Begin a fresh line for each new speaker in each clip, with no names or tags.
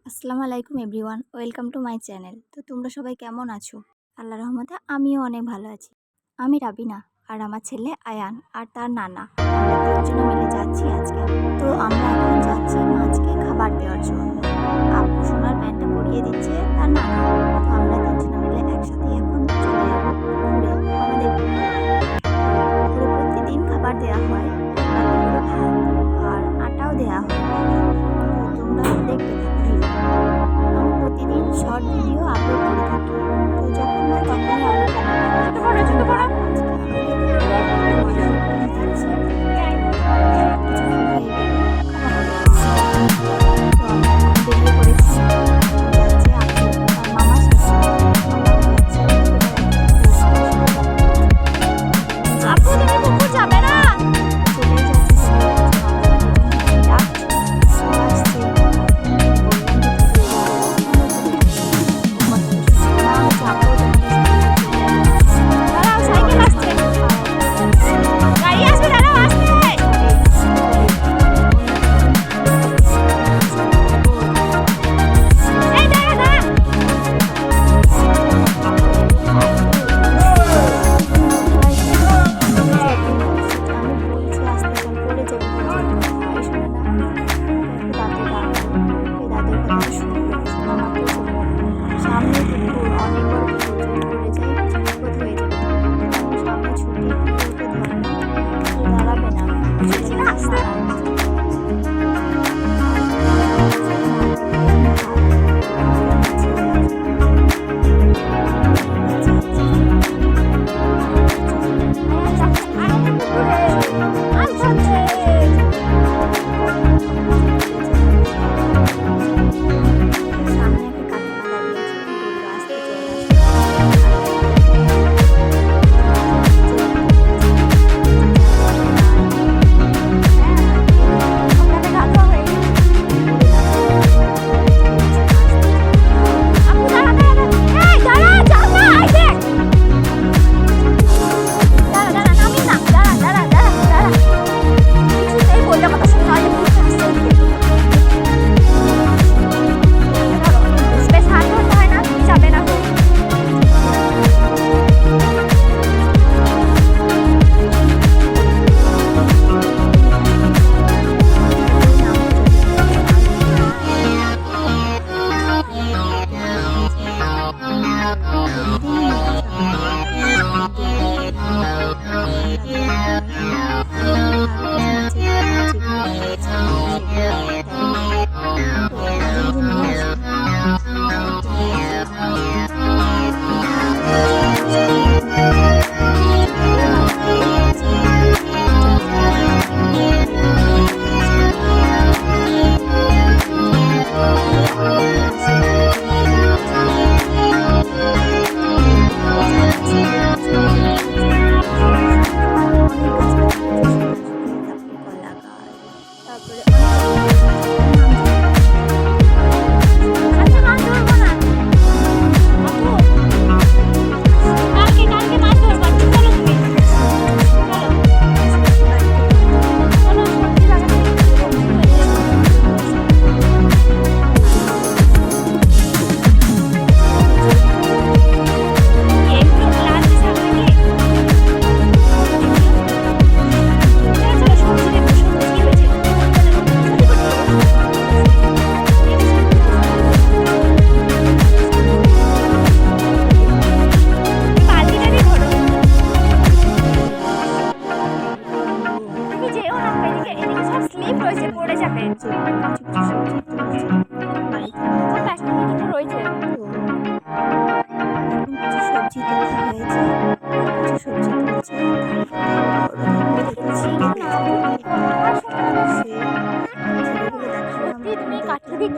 আসসালামু আলাইকুম everyone, welcome to my channel. তো তোমরা সবাই কেমন আছো? আল্লাহর রহমতে আমিও অনেক ভালো আছি। আমি রাবিনা আর আমার ছেলে আয়ান আর তার নানা, আমরা তিনজনে মিলে যাচ্ছি আজকে। তো আমরা এখন যাচ্ছি মাছকে খাবার দেওয়ার জন্য। আব্বু সোনার প্যান্টটা পরিয়ে দিচ্ছে তার নানা। তো আমরা তিনজনে মিলে একসাথে এখন চলে যাবো পুকুরে। আমাদের পুকুরে প্রতিদিন খাবার দেওয়া হয়, আর পুকুরে ভাত আর আটাও দেওয়া হয়। তো তোমরা দেখতে থাকো। আমি প্রতিদিন শর্ট ভিডিও আপলোড করে থাকি। তো যখন হয় তখনই আপলোড করি।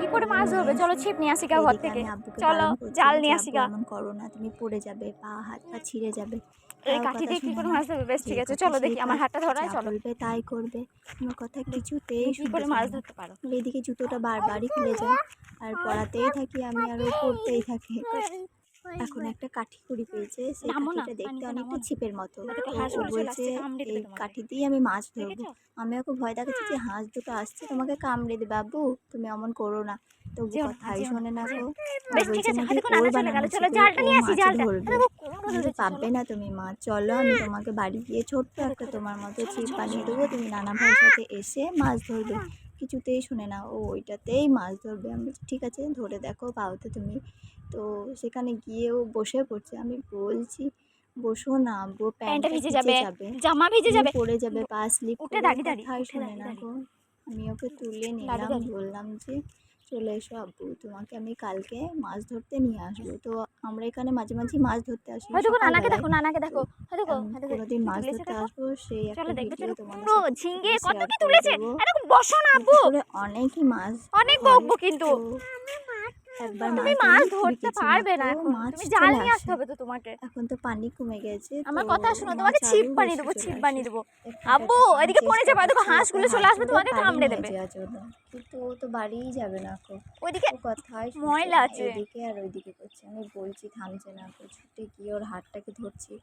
কি করে মাছ ধরবে? চলো ছিপ নিয়ে আসি গা ঘর থেকে, চলো জাল নিয়ে আসি গা।
এমন করো না, তুমি পড়ে যাবে, পা হাত পা ছিঁড়ে যাবে।
এই কাঠি দিয়ে কি করে মাছ ধরবে? বেশ ঠিক আছে, চলো দেখি আমার হাতটা ধরায়। চলো,
বলবে তাই করবে, তোমার কথা কিছুতেই
কি করে মাছ ধরতে পারো?
এদিকে জুতোটা বারবারই খুলে যায়, আর পড়াতেই থাকি আমি, আর ও পড়তেই থাকে। এখন একটা কাঠি কুড়ি পেয়েছে, সেই
নামো না,
কাঠিটা দেখতে
পানিতে নামো
অনেকটা
না।
ছিপের মতো।
দেখো
তো ও
হাঁসগুলো চলে
বলছে
আসছে, কামড়ে দেবে
এই
তোমাকে।
কাঠি দিয়ে আমি মাছ ধরবো।
দেখেছো?
আমি ওকে ভয় দেখাচ্ছি যে হাঁস দুটো আসছে, তোমাকে কামড়ে দেবে আব্বু, তুমি অমন করো না। তবু
যেও না,
কথাই
যেও না,
শোনে না
যেও
গো।
না।
আর
বেশ ঠিক
বলছে
আছে,
নাকি
দেখো
ওর
নানা চলে
বানানো
গেল, চলো
ছিপে
জালটা
ও
নিয়ে আসি,
মাছ
জালটা।
ধরবে।
দেখো কুমড়ো
আমি যে
ধরেছে, চলো।
পারবে না তুমি মাছ, চলো আমি তোমাকে বাড়ি গিয়ে ছোট্ট
ধরো,
একটা
ধরো,
তোমার মতো
চলো,
ছিপ
চলো,
বানিয়ে
চলো।
দেবো, তুমি নানা ভাইয়ের সাথে এসে মাছ ধরবে। কিছুতেই শোনে না, ও ওইটাতেই মাছ ধরবে। আমি বলছি ঠিক আছে ধরে দেখো পাও তো তুমি। তো সেখানে গিয়েও বসে পড়ছে। আমি বলছি বসো না আব্বু,
প্যান্টটা
প্যান্টটা
ভিজে
ভিজে
যাবে,
যাবে,
জামা ভিজে যাবে।
পড়ে যাবে, পা স্লিপ
উঠে
করবে,
দাঁড়িয়ে দাঁড়িয়ে,
কথাই
উঠে
শোনে
দাঁড়িয়ে
না
দাঁড়িয়ে।
গো। আমি ওকে তুলে
দাঁড়িয়ে
নিলাম,
দাঁড়িয়ে।
বললাম যে চলে এসো আব্বু, তোমাকে আমি কালকে মাছ ধরতে নিয়ে আসবো। তো আমরা এখানে মাঝে মাঝে মাঝ ধরতে আসি
হয় দেখো নানাকে
সকালবেলায়।
দেখো, নানাকে
তো
দেখো, হয় দেখো, হয় দেখো
কোনোদিন
কি
মাছ
তুলেছে
ধরতে
দেখো।
আসবো, সেই একটা
চলো দেখবে,
ভিডিও
চলো
তোমাদের
কুমড়ো
সাথে
ঝিঙ্গে কত
শেয়ার
কি
করে
তুলেছে।
দেবো।
আরে বসো না আব্বু,
পুকুরে অনেকই মাছ
অনেক
হয়।
বকবো কিন্তু।
তো একবার
তুমি
মাছ
মাছ
ধরি,
ধরতে
বিকেছি
পারবে
মাত্র
না এখন,
মাছ
তুমি জাল
চলে
নিয়ে আসতে
আসে।
হবে তো তোমাকে।
এখন তো পানি কমে গেছে, তো
আমার কথা শোনো,
মাছ
তোমাকে ছিপ
আরো
বানিয়ে
বেশি
দেবো,
চলে
ছিপ
আসে।
বানিয়ে দেবো।
একটু
আব্বু
দেখার
ওইদিকে পড়ে
চেষ্টা
যাবে, দেখো
করছি, ওকে
হাঁসগুলো
হাত
চলে আসবে,
ধরে
তোমাকে
পাড়ি
কামড়ে
নিয়ে
দেবে।
যাওয়ার জন্য, কিন্তু ও তো বাড়িই যাবে না গো।
ওইদিকে
ও কথাই শুনছে
ময়লা
না,
আছে।
এদিকে আর ওইদিকে করছে। আমি বলছি থামছে না গো, ছুটে গিয়ে ওর হাতটাকে ধরছি,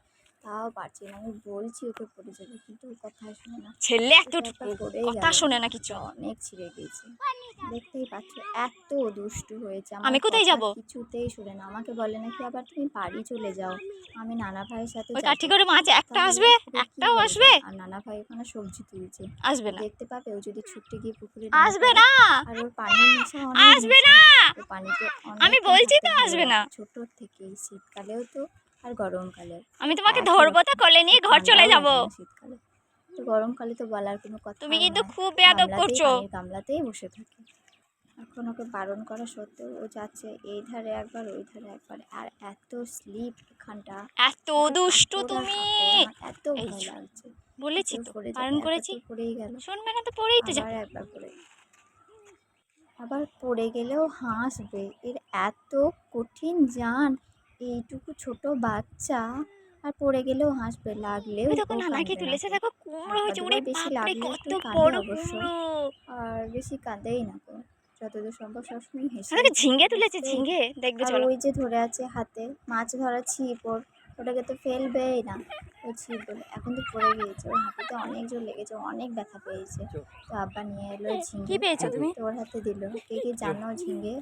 তাও পারছি না। আমি বলছি ওকে পড়ে যাবে, কিন্তু ও কথাই শোনে না।
ছেলে
এটা একটা পড়েই
কথা
গেল,
শোনে না কিছু।
হাতটা অনেক ছিঁড়ে গিয়েছে। দেখতেই পাচ্ছ এত দুষ্টু হয়েছে,
আমি
আমার
কোথায়
কথা
যাব?
কিছুতেই শোনে না। আমাকে বলে নাকি আবার তুমি বাড়ি চলে যাও, আমি নানা ভাইয়ের সাথে
ওই
যাব।
কাঠি করে মাছ একটা
তাহলে
আসবে,
ও কি
একটাও
বলবে?
আসবে।
আর নানা ভাই ওখানে সবজি তুলছে,
আসবে না,
দেখতে পাবে ও যদি ছুটে গিয়ে পুকুরে নেমে
আসবে
পড়ে।
না,
আর ওর পানির নেশা অনেক
আসবে
নেশা,
না।
ও পানিতে
আমি
অনেকক্ষণ
বলছি
থাকতে
তো আসবে না।
ভালোবাসে ছোটোর থেকেই, শীতকালেও তো আর গরমকালেও।
আমি তোমাকে ধরবো তো
একই
কোলে
রকম,
নিয়ে ঘর চলে
ঠান্ডাও
যাব।
লাগে না শীতকালে। তো গরমকালে তো বলার কোনো
তুমি
কথাই
কিন্তু
নয়,
খুব বেয়াদব
গামলাতেই
করছো।
পানির গামলাতেই বসে থাকে। এখন ওকে বারণ করা সত্ত্বেও ও যাচ্ছে এই ধারে একবার ওই ধারে একবার। আর এত স্লিপ এখানটা,
এত
যে
দুষ্টু
কাপড় আর
তুমি।
কাপড়, আমার এত
এই
ভয়
যে,
লাগছে
বলেছি
যে ও
তো,
পড়ে যাবে।
বারণ
একবার
করেছি।
তো পড়েই গেল,
শুনবে না তো পড়েই তো
আবার
যাবে।
একবার পড়ে, আবার পড়ে গেলেও হাসবে। এর এত কঠিন জান, এইটুকু ছোট বাচ্চা, আর পড়ে গেলেও হাসবে, লাগলেও
ওই দেখো
ও
নানা কি
কাঁদবে না
তুলেছে,
গো।
দেখো কুমড়ো
একবার
হয়েছে, ওরে
দুবার বেশি
বাপরে
লাগলে
কত
একটু কাঁদে
বড়
অবশ্য,
কুমড়ো।
আর বেশি কাঁদেই না গো, যতদূর সম্ভব সবসময় হেসেই
দেখো
থাকে,
ঝিঙ্গে তুলেছে,
হাসতেই
ঝিঙ্গে
থাকে।
দেখবে
আর
চলো।
ওই যে ধরে আছে হাতে মাছ ধরা ছিপ, ওটাকে তো ফেলবেই না, ও ছিপ বলে। এখন তো পড়ে গিয়েছে, ওর হাঁটুতে অনেক জোর লেগেছে, অনেক ব্যথা পেয়েছে। তো আব্বা নিয়ে এলো
কি
ঝিঙে,
পেয়েছো তুমি?
তো ওর হাতে দিল। কে কে জানো ঝিঙে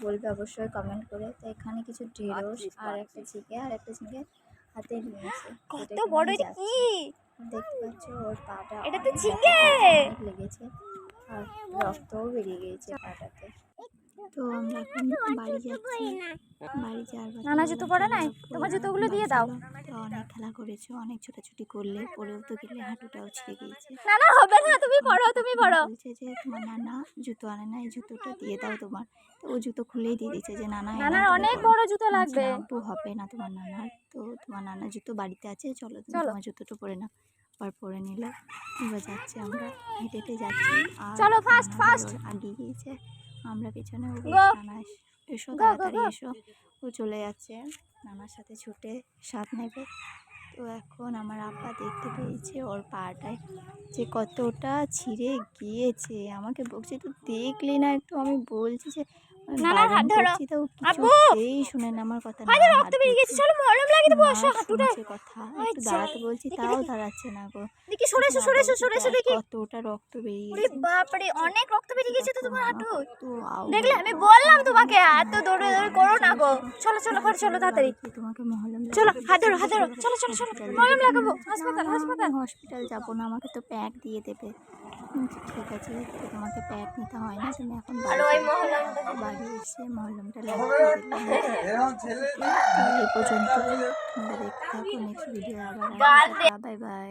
বলবে অবশ্যই কমেন্ট করে। তো এখানে কিছু ঢেঁড়স আর একটা ঝিঙে আর একটা ঝিঙে হাতে নিয়েছে,
কত
এটাকে
বড়,
নিয়ে
এটা কি?
যাচ্ছে। দেখতে পাচ্ছ ওর পাটা
এটা তো
অনেক ব্যথা
ঝিঙ্গে।
পেয়েছে, অনেক লেগেছে, আর রক্তও বেরিয়ে গিয়েছে পাটাতে। তো আমরা এখন বাড়ি যাচ্ছি, বাড়ি যাওয়ার পথে
নানা জুতো
বললাম
পরে
চলো
নাই,
আব্বু
তোমার
এবার
জুতোগুলো দিয়ে
বাড়ি
দাও।
চলো। তো অনেক খেলা করেছো, অনেক ছোটাছুটি করলে, পরেও তো গেলে, হাঁটুটাও ছিঁড়ে গিয়েছে।
নানা হবে না, তুমি
এখন
পড়ো, তুমি
এখন
পড়ো।
বলছে যে তোমার নানা জুতো আনে না, এই জুতোটা দিয়ে দাও তোমার। তো ও জুতো খুলেই দিয়ে দিচ্ছে যে নানা এনাও
নানার
তুমি
অনেক
পড়ো।
বড় জুতো
বলছি
লাগবে।
না আব্বু হবে না তোমার নানার, তো তোমার নানার জুতো বাড়িতে আছে, চলো তুমি
চলো
তোমার জুতোটা পরে নাও। আবার পরে নিল। এবার যাচ্ছি আমরা, হেঁটে হেঁটে যাচ্ছি, আর
চলো ফাস্ট
নানা
ফাস্ট।
আবার আগিয়ে গিয়েছে, আমরা পেছনে। ও
গো
বলছে নানা এসো
গো গো
তাড়াতাড়ি
গো।
এসো। ও চলে যাচ্ছে নানার সাথে ছুটে স্বাদ নেবে। তো এখন আমার আব্বা দেখতে পেয়েছে ওর পাটায় যে কতটা ছিঁড়ে গিয়েছে, আমাকে বলছে তুই দেখলি না একটু। আমি বলছি যে আমি
নানার
বারণ
হাত ধরো।
করছি, তো
আব্বু
কিছুতেই শুনে না আমার কথা। না
হয়তো
হাত
রক্ত বেরিয়ে গেছে,
ধরছি,
চলো মলম লাগিয়ে দেবো,
না
আসো হাঁটুটায়।
শুনছে কথা।
ওই
একটু
যা,
দাঁড়াতে বলছি,
দেখি
তাও
দেখি
দাঁড়াচ্ছে না গো।
দেখি, সরে এসো,
এখন
সরে
আব্বা
এসো,
বলছে
সরে এসো
দেখ
দেখি।
কতটা রক্ত বেরিয়ে
ওরে
গেছে।
বাপরে, অনেক রক্ত বেরিয়ে গেছে তো
দেখো
তোমার
আমার
হাঁটুয়।
কত আউ
দেখলে,
বলে
আমি
পড়ছে।
বললাম
আমি
তোমাকে
বলছি,
এত
না
দৌড়ে
চলো,
দৌড়ে করো না
চলো
গো।
চলো
চলো চলো ঘরে চলো
বাড়ি
তাড়াতাড়ি।
গিয়ে তোমাকে মহলম
চলো
লাগিয়ে
হাত
দেবো,
ধরো, হাত ধরো, চলো চলো চলো,
হসপিটাল
মলম
যাবো।
লাগাবো,
না
হাসপাতাল
না
হাসপাতাল।
আমি হসপিটাল যাবো না, আমাকে তো প্যাক দিয়ে দেবে। ঠিক আছে, তো তোমাকে প্যাক নিতে হয় না, তুমি এখন
আর
বাড়ি
ওই
যাও।
মহলমটা
তো বাড়ি এসে মহলমটা লাগিয়ে দিলাম। তো এই পর্যন্ত, তোমরা দেখতে থাকো, নেক্সট ভিডিও আবার
গাল
আসবে। Bye bye.